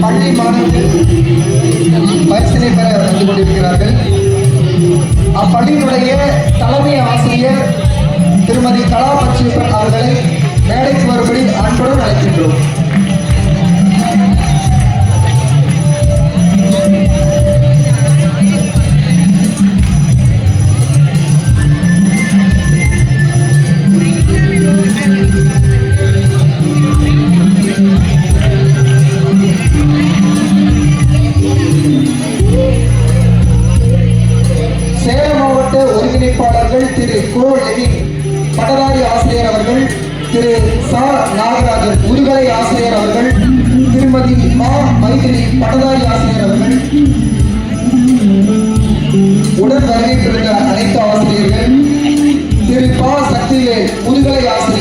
பள்ளி மாணவர்கள் பரிசினை பெற வந்து கொண்டிருக்கிறார்கள். அப்பள்ளியினுடைய தலைமை ஆசிரியர் திருமதி கலா பச்சையப்பன் அவர்களை மேடைக்கு வரும்படி அன்புடன் அழைக்கின்றோம். ஒருங்கிணைப்பாளர்கள் திரு கோ லெவின் பட்டதாரி ஆசிரியர் அவர்கள், திரு சா நாகராஜன் முதுகலை ஆசிரியர் அவர்கள், திருமதி மா மைதிலி பட்டதாரி ஆசிரியர் அவர்கள், உடன் வருகை பெற்ற அனைத்து ஆசிரியர்கள், திரு பா சக்திவேல் முதுகலை ஆசிரியர்